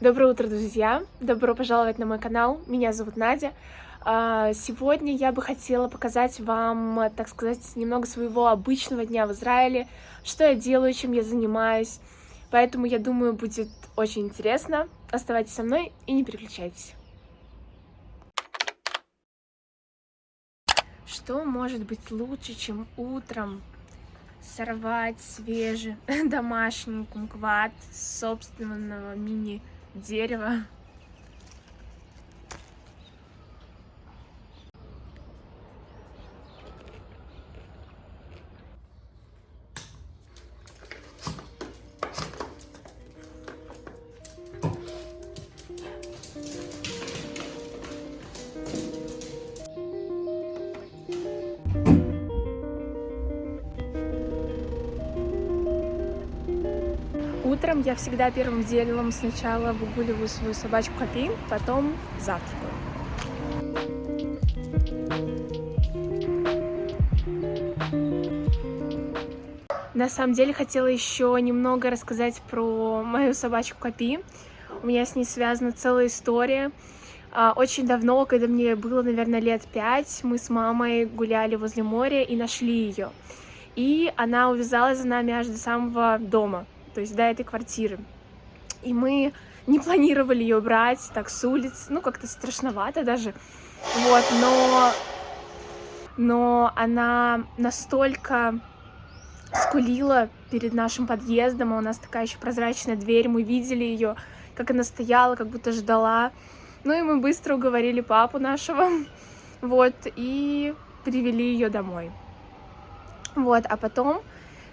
Доброе утро, друзья! Добро пожаловать на мой канал. Меня зовут Надя. Сегодня я бы хотела показать вам, так сказать, немного своего обычного дня в Израиле, что я делаю, чем я занимаюсь. Поэтому, я думаю, будет очень интересно. Оставайтесь со мной и не переключайтесь. Что может быть лучше, чем утром сорвать свежий домашний кумкват с собственного мини-дерева? Утром я всегда первым делом сначала выгуливаю свою собачку Капи, потом завтракаю. На самом деле хотела еще немного рассказать про мою собачку Капи. У меня с ней связана целая история. Очень давно, когда мне было, наверное, лет 5, мы с мамой гуляли возле моря и нашли ее. И она увязалась за нами аж до самого дома, то есть до этой квартиры. И мы не планировали ее брать так с улиц, ну как-то страшновато даже. Вот, но она настолько скулила перед нашим подъездом, а у нас такая еще прозрачная дверь, мы видели ее, как она стояла, как будто ждала. Ну и мы быстро уговорили папу нашего, вот, и привели ее домой. Вот, а потом,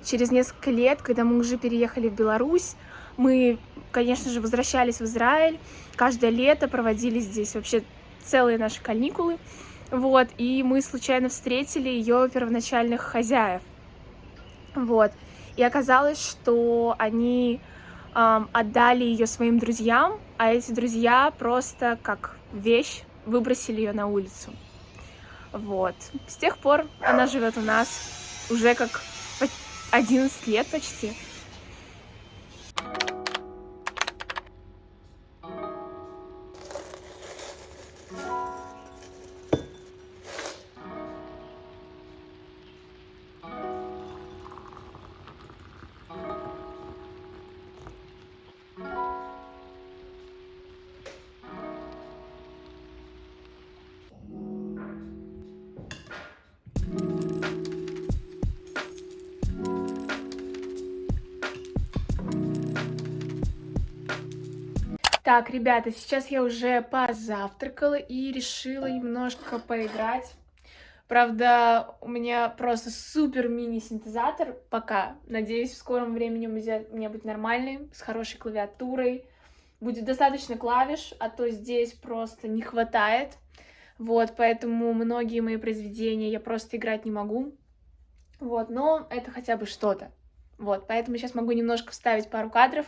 через несколько лет, когда мы уже переехали в Беларусь, мы, конечно же, возвращались в Израиль, каждое лето проводили здесь вообще целые наши каникулы, вот, и мы случайно встретили ее первоначальных хозяев, вот, и оказалось, что они отдали ее своим друзьям, а эти друзья просто как вещь выбросили ее на улицу, вот. С тех пор она живет у нас уже как 11 лет почти. Так, ребята, сейчас я уже позавтракала и решила немножко поиграть. Правда, у меня просто супер мини-синтезатор пока. Надеюсь, в скором времени у меня будет нормальный, с хорошей клавиатурой. Будет достаточно клавиш, а то здесь просто не хватает. Вот, поэтому многие мои произведения я просто играть не могу. Вот, но это хотя бы что-то. Вот, поэтому сейчас могу немножко вставить пару кадров.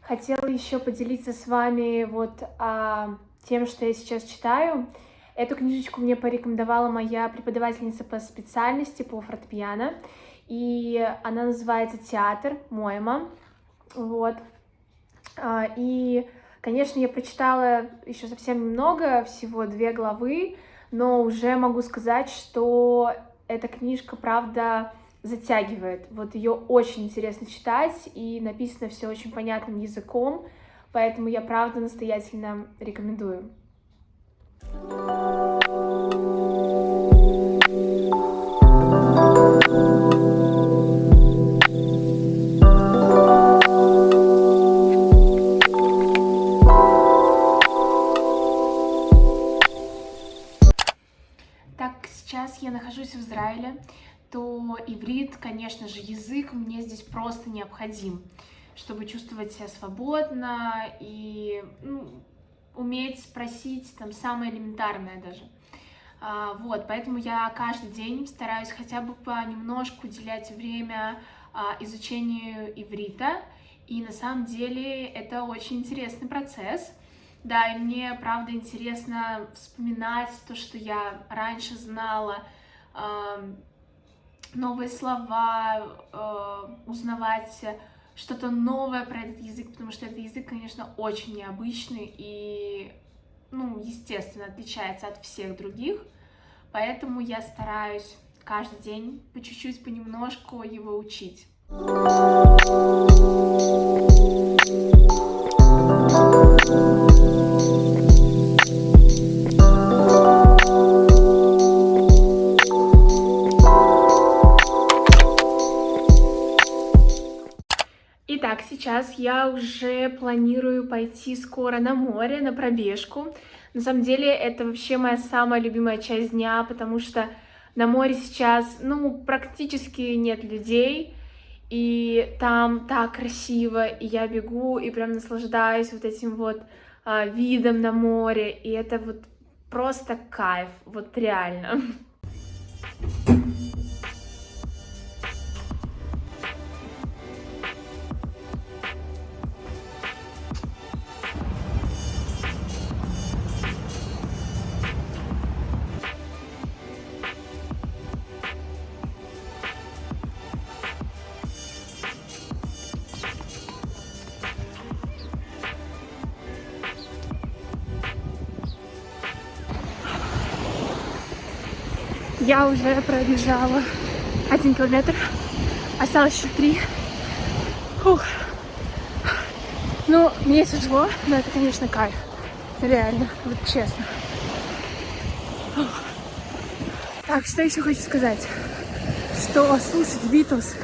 Хотела еще поделиться с вами вот тем, что я сейчас читаю. Эту книжечку мне порекомендовала моя преподавательница по специальности по фортепиано, и она называется «Театр Моема». Вот. И, конечно, я прочитала еще совсем немного, всего 2 главы, но уже могу сказать, что эта книжка, правда, затягивает. Вот ее очень интересно читать, и написано все очень понятным языком, поэтому я, правда, настоятельно рекомендую. сейчас я нахожусь в Израиле, то иврит, конечно же, язык мне здесь просто необходим, чтобы чувствовать себя свободно и уметь спросить там самое элементарное даже. Вот, поэтому я каждый день стараюсь хотя бы понемножку уделять время изучению иврита, и на самом деле это очень интересный процесс. Да, и мне, правда, интересно вспоминать то, что я раньше знала, новые слова, узнавать что-то новое про этот язык, потому что этот язык, конечно, очень необычный и, естественно, отличается от всех других, поэтому я стараюсь каждый день по чуть-чуть, понемножку его учить. Итак, сейчас я уже планирую пойти скоро на море, на пробежку. На самом деле, это вообще моя самая любимая часть дня, потому что на море сейчас, практически нет людей, и там так красиво, и я бегу, и прям наслаждаюсь вот этим вот видом на море, и это вот просто кайф, вот реально. Я уже пробежала 1 километр, осталось еще 3. Фух. Мне тяжело, но это, конечно, кайф. Реально, вот честно. Фух. Так, что еще хочу сказать? Что слушать Битлз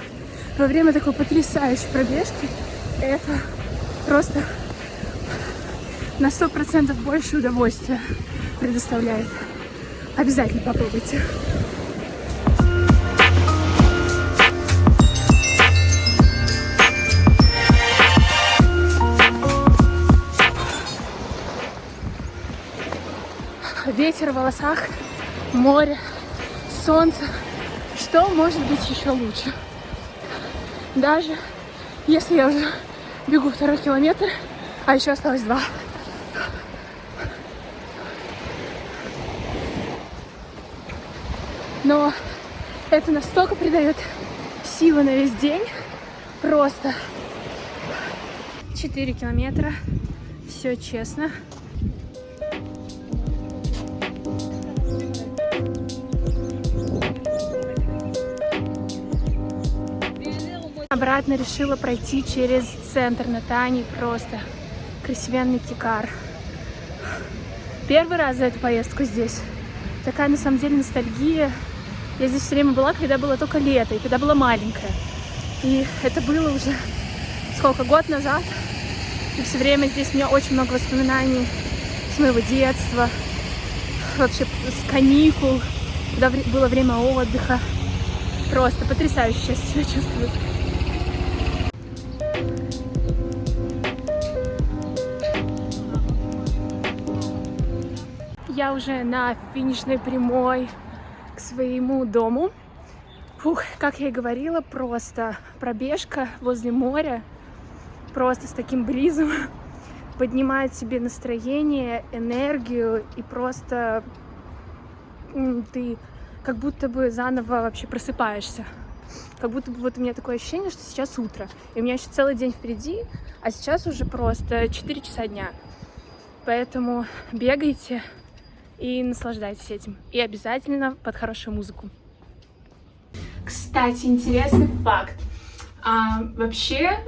во время такой потрясающей пробежки, это просто на 100% больше удовольствия предоставляет. Обязательно попробуйте. Ветер в волосах, море, солнце. Что может быть еще лучше? Даже если я уже бегу 2-й километр, а еще осталось 2. Но это настолько придает силы на весь день. Просто 4 километра. Все честно. Обратно решила пройти через центр Натании. Просто красивенный кикар. Первый раз за эту поездку здесь. Такая, на самом деле, ностальгия. Я здесь все время была, когда было только лето, и когда была маленькая. И это было уже, год назад. И все время здесь у меня очень много воспоминаний с моего детства, вообще с каникул, когда было время отдыха. Просто потрясающе сейчас себя чувствую. Я уже на финишной прямой к своему дому. Фух, как я и говорила, просто пробежка возле моря, просто с таким бризом поднимает себе настроение, энергию, и просто ты как будто бы заново вообще просыпаешься. Как будто бы вот у меня такое ощущение, что сейчас утро, и у меня еще целый день впереди, а сейчас уже просто 4 часа дня. Поэтому бегайте и наслаждайтесь этим. И обязательно под хорошую музыку. Кстати, интересный факт. Вообще,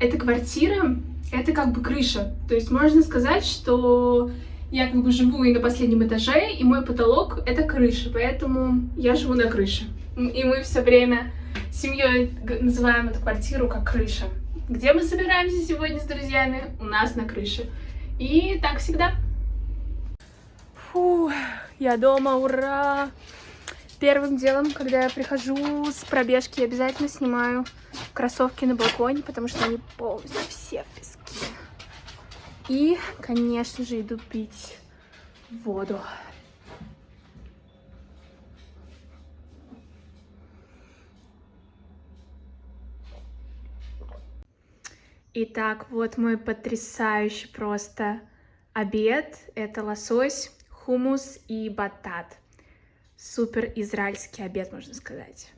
эта квартира, это как бы крыша. То есть можно сказать, что я как бы живу и на последнем этаже, и мой потолок — это крыша. Поэтому я живу на крыше. И мы все время с семьей называем эту квартиру как крыша. Где мы собираемся сегодня с друзьями? У нас на крыше. И так всегда. Фу, я дома, ура! Первым делом, когда я прихожу с пробежки, я обязательно снимаю кроссовки на балконе, потому что они полностью все в песке. И, конечно же, иду пить воду. Итак, вот мой потрясающий просто обед. Это лосось, хумус и батат. Супер израильский обед, можно сказать.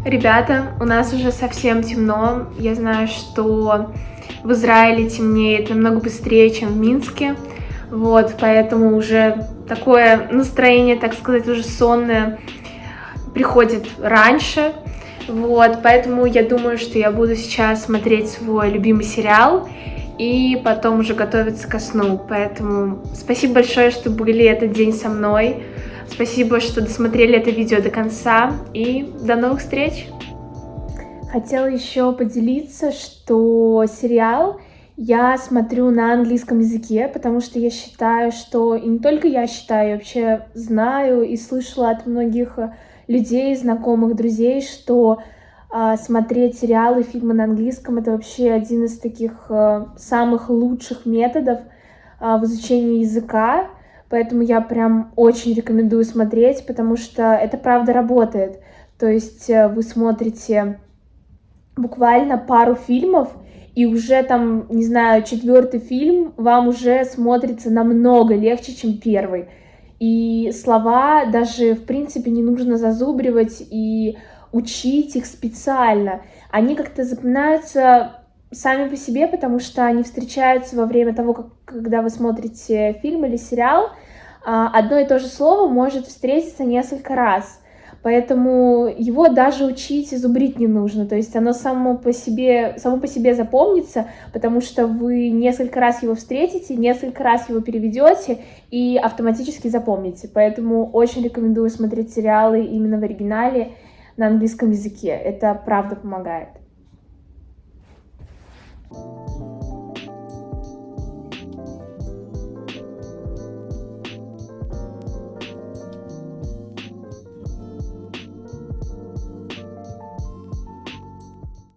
Ребята, у нас уже совсем темно. Я знаю, что в Израиле темнеет намного быстрее, чем в Минске. Вот, поэтому уже такое настроение, так сказать, уже сонное приходит раньше. Вот, поэтому я думаю, что я буду сейчас смотреть свой любимый сериал и потом уже готовиться ко сну. Поэтому спасибо большое, что были этот день со мной. Спасибо, что досмотрели это видео до конца, и до новых встреч! Хотела еще поделиться, что сериал я смотрю на английском языке, потому что я считаю, что, и не только я считаю, я вообще знаю и слышала от многих людей, знакомых, друзей, что смотреть сериалы, фильмы на английском — это вообще один из таких самых лучших методов в изучении языка. Поэтому я прям очень рекомендую смотреть, потому что это правда работает. То есть вы смотрите буквально пару фильмов, и уже там, не знаю, 4-й фильм вам уже смотрится намного легче, чем первый. И слова даже, в принципе, не нужно зазубривать и учить их специально. Они как-то запоминаются сами по себе, потому что они встречаются во время того, когда вы смотрите фильм или сериал. Одно и то же слово может встретиться несколько раз, поэтому его даже учить и зубрить не нужно. То есть оно само по себе запомнится, потому что вы несколько раз его встретите, несколько раз его переведете и автоматически запомните. Поэтому очень рекомендую смотреть сериалы именно в оригинале на английском языке. Это правда помогает.